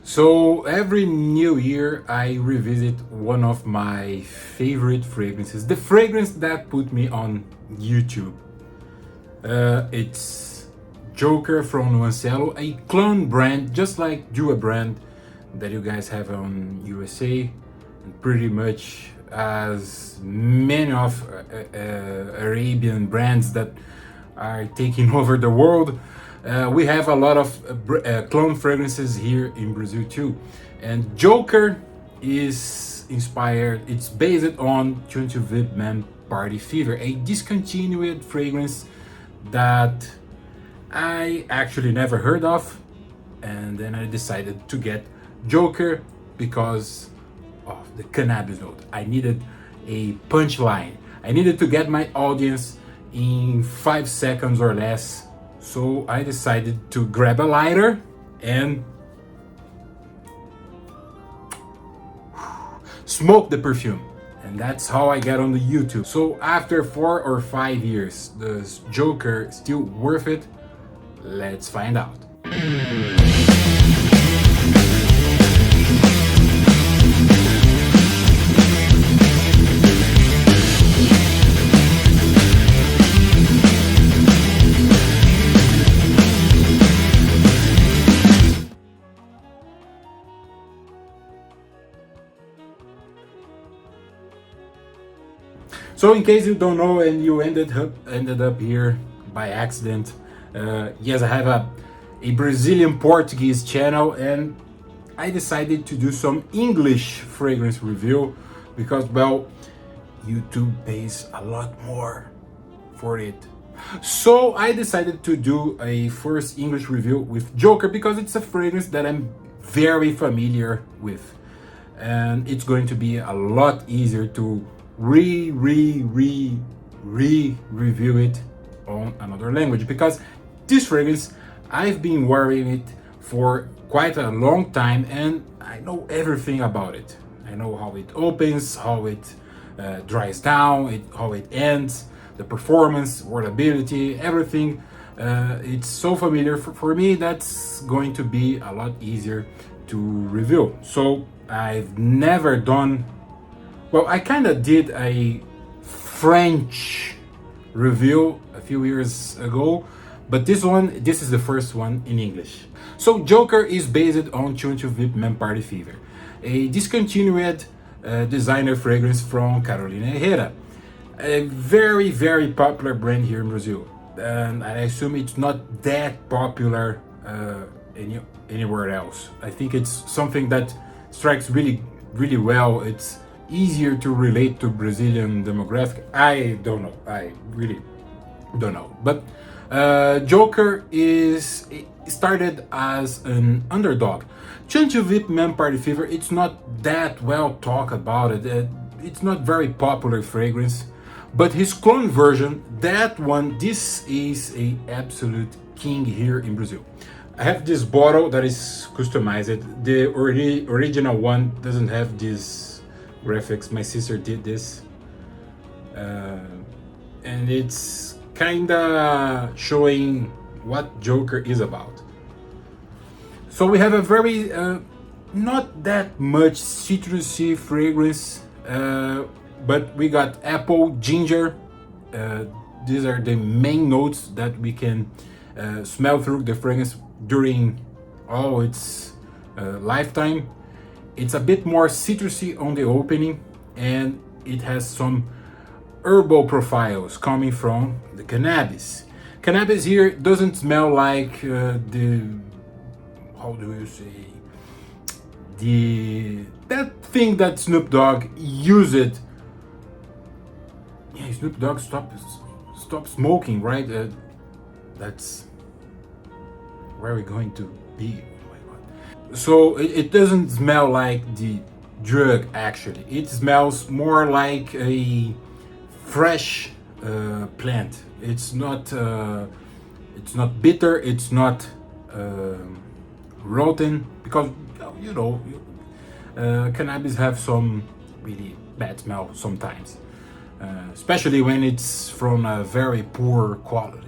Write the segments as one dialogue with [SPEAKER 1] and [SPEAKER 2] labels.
[SPEAKER 1] So every new year I revisit one of my favorite fragrances, the fragrance that put me on YouTube. It's Jocker from Nuancielo, a clone brand, just like Jua brand that you guys have on USA, and pretty much as many of Arabian brands that are taking over the world. We have a lot of clone fragrances here in Brazil too. And Jocker is inspired, it's based on 20 VIP Man Party Fever, a discontinued fragrance that I actually never heard of. And then I decided to get Jocker because of the cannabis note. I needed a punchline. I needed to get my audience in 5 seconds or less. So I decided to grab a lighter and smoke the perfume. And that's how I got on the YouTube. So after 4 or 5 years, does Jocker still worth it? Let's find out. So in case you don't know and you ended up here by accident, yes, I have a Brazilian Portuguese channel, and I decided to do some English fragrance review because, well, YouTube pays a lot more for it. So I decided to do a first English review with Jocker because it's a fragrance that I'm very familiar with, and it's going to be a lot easier to review it on another language, because this fragrance, I've been wearing it for quite a long time and I know everything about it. I know how it opens, how it dries down, how it ends, the performance, wearability, everything. It's so familiar for me. That's going to be a lot easier to review. So I've never done, well, I kind of did a French review a few years ago, but this is the first one in English. So Jocker is based on 20 VIP Man Party Fever, a discontinued designer fragrance from Carolina Herrera, a very, very popular brand here in Brazil. And I assume it's not that popular anywhere else. I think it's something that strikes really, really well. It's easier to relate to Brazilian demographic. I don't know. I really don't know. But Jocker started as an underdog. 20 VIP Man Party Fever, it's not that well talked about it. It's not very popular fragrance. But his clone version, that one, this is a absolute king here in Brazil. I have this bottle that is customized. The original one doesn't have this graphics. My sister did this, and it's kinda showing what Jocker is about. So we have a very not that much citrusy fragrance, but we got apple, ginger. These are the main notes that we can smell through the fragrance during all its lifetime. It's a bit more citrusy on the opening, and it has some herbal profiles coming from the cannabis. Cannabis here doesn't smell like how do you say, that thing that Snoop Dogg used. Yeah, Snoop Dogg stop smoking, right? That's where we're going to be. So it doesn't smell like the drug, actually. It smells more like a fresh plant. It's not bitter, it's not rotten, because you know cannabis have some really bad smell sometimes, especially when it's from a very poor quality.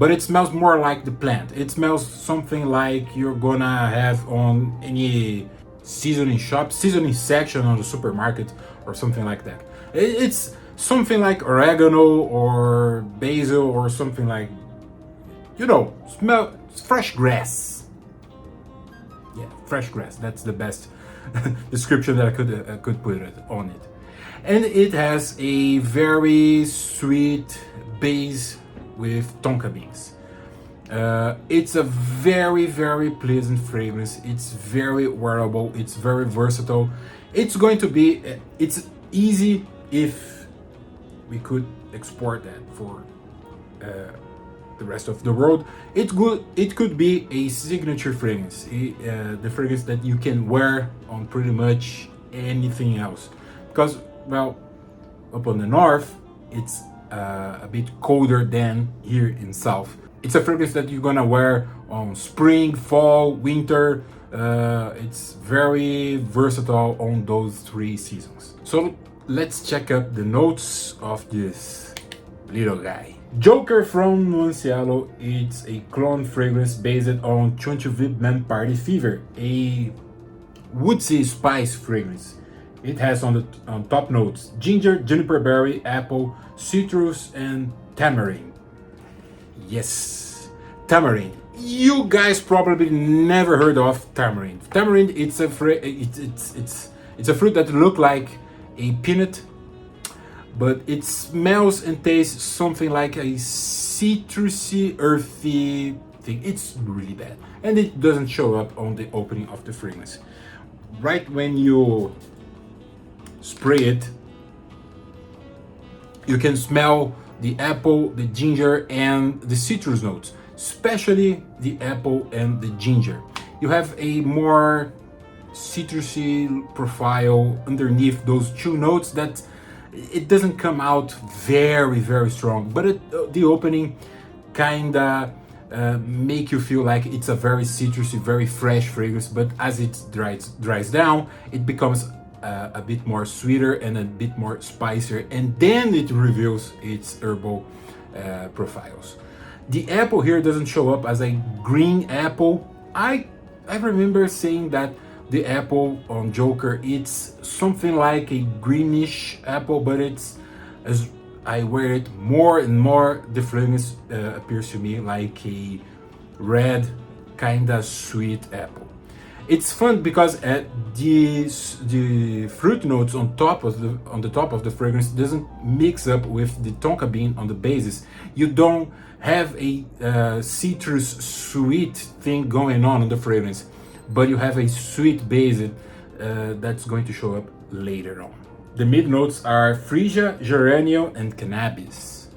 [SPEAKER 1] but it smells more like the plant. It smells something like you're gonna have on any seasoning shop, seasoning section on the supermarket or something like that. It's something like oregano or basil or something like, you know, smell fresh grass. Yeah, fresh grass. That's the best description that I could put it on it. And it has a very sweet base with tonka beans. It's a very, very pleasant fragrance. It's very wearable. It's very versatile. It's going to be, it's easy if we could export that for the rest of the world. It could be a signature fragrance, the fragrance that you can wear on pretty much anything else. Because, well, up on the north, it's a bit colder than here in south. It's a fragrance that you're gonna wear on spring, fall, winter. It's very versatile on those 3 seasons. So let's check out the notes of this little guy. Jocker from Nuancielo. It's a clone fragrance based on 20 Vip Party Fever, a woodsy spice fragrance. It has on top notes ginger, juniper berry, apple, citrus, and tamarind. Yes, tamarind. You guys probably never heard of tamarind. Tamarind, it's a fruit that looks like a peanut, but it smells and tastes something like a citrusy, earthy thing. It's really bad, and it doesn't show up on the opening of the fragrance. Right when you spray it, you can smell the apple, the ginger, and the citrus notes, especially the apple and the ginger. You have a more citrusy profile underneath those 2 notes that it doesn't come out very, very strong, but the opening kinda make you feel like it's a very citrusy, very fresh fragrance, but as it dries down, it becomes a bit more sweeter and a bit more spicier, and then it reveals its herbal profiles. The apple here doesn't show up as a green apple. I remember saying that the apple on Jocker, it's something like a greenish apple, but it's, as I wear it more and more, the fragrance appears to me like a red, kinda sweet apple. It's fun because the fruit notes on the top of the fragrance doesn't mix up with the tonka bean on the bases. You don't have a citrus sweet thing going on in the fragrance, but you have a sweet base that's going to show up later on. The mid notes are freesia, geranium, and cannabis.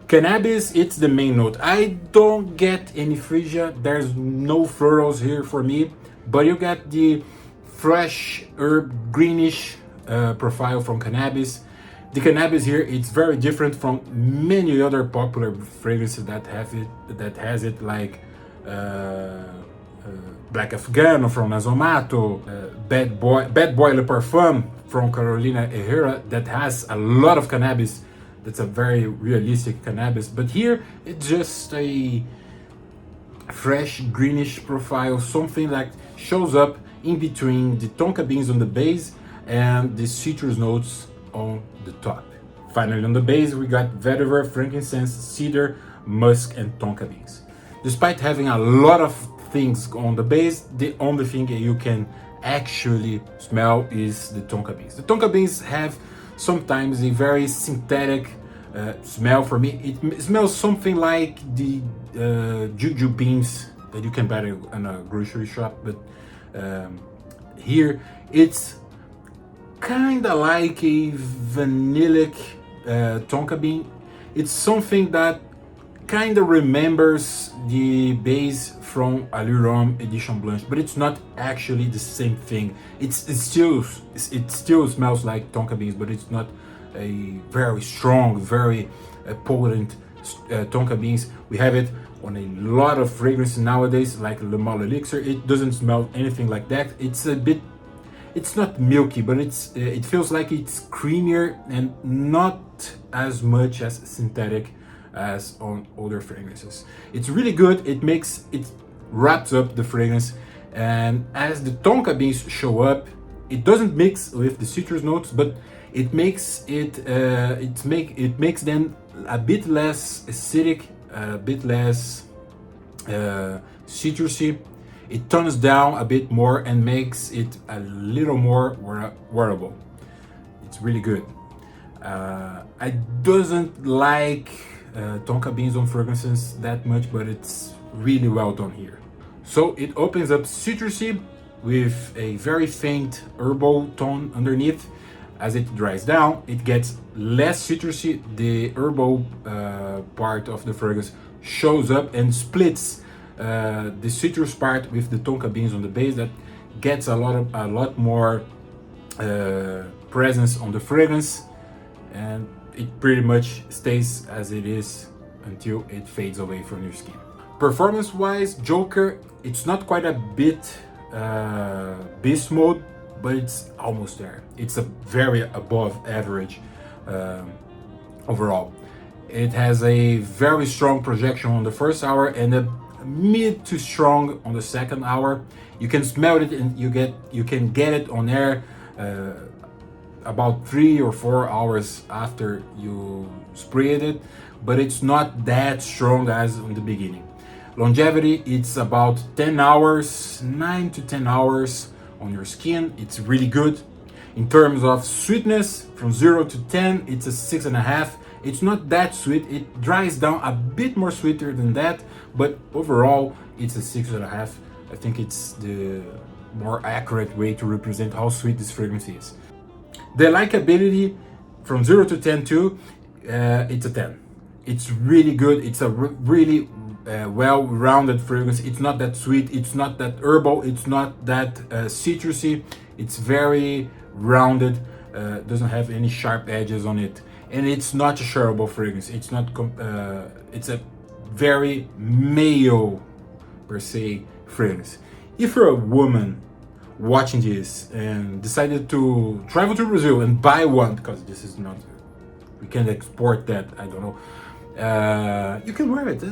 [SPEAKER 1] Cannabis, it's the main note. I don't get any freesia. There's no florals here for me, but you get the fresh herb greenish profile from cannabis. The cannabis here, it's very different from many other popular fragrances that has it, like Black Afghan from Azomato, Bad Boy Le Parfum from Carolina Herrera, that has a lot of cannabis. That's a very realistic cannabis, but here it's just a fresh greenish profile, something that shows up in between the tonka beans on the base and the citrus notes on the top. Finally, on the base, we got vetiver, frankincense, cedar, musk, and tonka beans. Despite having a lot of things on the base, the only thing you can actually smell is the tonka beans. The tonka beans have sometimes a very synthetic smell. For me, it smells something like the juju beans that you can buy in a grocery shop, but here it's kind of like a vanillic tonka bean. It's something that kind of remembers the base from Allure Edition Blanche, but it's not actually the same thing. It still smells like tonka beans, but it's not a very strong, very potent tonka beans. We have it on a lot of fragrances nowadays, like Le Male Elixir. It doesn't smell anything like that. It's a bit, it's not milky, but it feels like it's creamier and not as much as synthetic as on other fragrances. It's really good. It wraps up the fragrance, and as the tonka beans show up, it doesn't mix with the citrus notes, but it makes them a bit less acidic, a bit less citrusy. It tones down a bit more and makes it a little more wearable. It's really good. I doesn't like tonka beans on fragrances that much, but it's really well done here. So it opens up citrusy with a very faint herbal tone underneath. As it dries down, it gets less citrusy. The herbal part of the fragrance shows up and splits the citrus part with the tonka beans on the base. That gets a lot more presence on the fragrance, and it pretty much stays as it is until it fades away from your skin. Performance wise, Jocker, it's not quite a bit beast mode, but it's almost there. It's a very above average overall. It has a very strong projection on the first hour and a mid to strong on the second hour. You can smell it, and you can get it on air about 3 or 4 hours after you sprayed it, but it's not that strong as in the beginning. Longevity, it's about 10 hours, 9 to 10 hours on your skin. It's really good. In terms of sweetness, from 0 to 10, it's a 6.5. It's not that sweet. It dries down a bit more sweeter than that, but overall, it's a 6.5. I think it's the more accurate way to represent how sweet this fragrance is. The likability, from 0 to 10 too, it's a 10. It's really good. It's a really well-rounded fragrance. It's not that sweet, it's not that herbal, it's not that citrusy. It's very rounded, doesn't have any sharp edges on it, and it's not a shareable fragrance. It's not it's a very male per se fragrance. If you're a woman watching this and decided to travel to Brazil and buy one, because this is not, we can't export that, I don't know, you can wear it.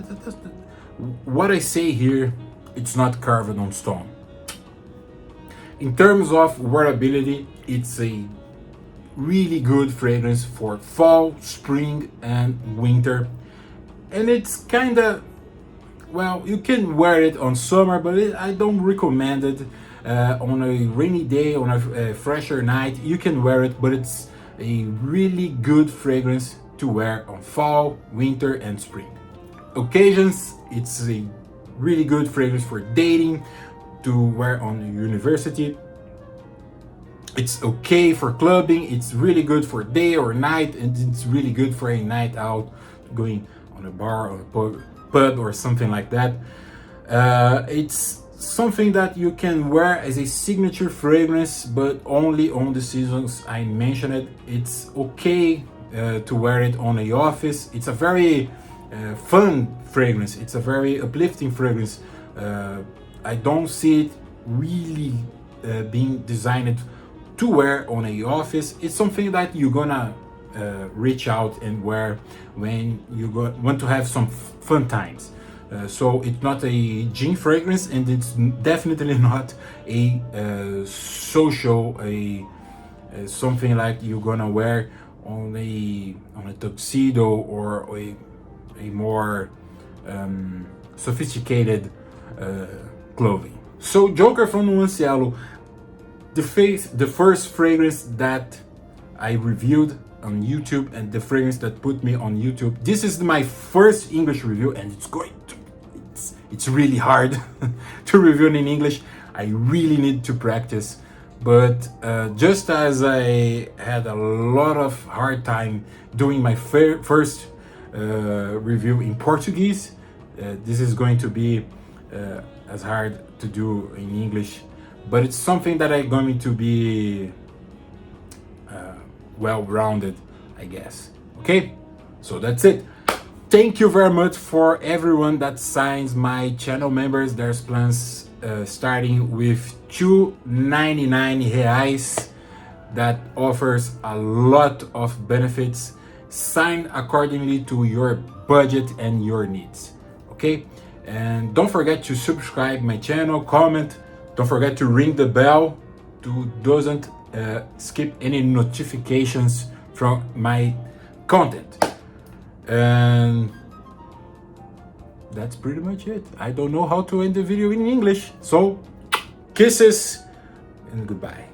[SPEAKER 1] What I say here, it's not carved on stone. In terms of wearability, it's a really good fragrance for fall, spring, and winter. And it's kind of, well, you can wear it on summer, but I don't recommend it on a rainy day, on a fresher night. You can wear it, but it's a really good fragrance to wear on fall, winter, and spring occasions. It's a really good fragrance for dating, to wear on university. It's okay for clubbing. It's really good for day or night, and it's really good for a night out, going on a bar or a pub or something like that. It's something that you can wear as a signature fragrance, but only on the seasons I mentioned. It's okay to wear it on a office. It's a very fun fragrance. It's a very uplifting fragrance. I don't see it really being designed to wear on a office. It's something that you're gonna reach out and wear when you want to have some fun times. So it's not a gin fragrance, and it's definitely not a social, something like you're gonna wear on a tuxedo or a more sophisticated clothing. So Jocker from Nuancielo, the first fragrance that I reviewed on YouTube, and the fragrance that put me on YouTube. This is my first English review, and it's really hard to review in English. I really need to practice. But just as I had a lot of hard time doing my first review in Portuguese, this is going to be as hard to do in English, but it's something that I'm going to be well-rounded, I guess. Okay, so that's it. Thank you very much for everyone that signs my channel members. There's plans starting with $2.99 reais that offers a lot of benefits. sign accordingly to your budget and your needs. Okay, and don't forget to subscribe my channel, comment, don't forget to ring the bell to doesn't skip any notifications from my content. And that's pretty much it. I don't know how to end the video in English, so kisses and goodbye.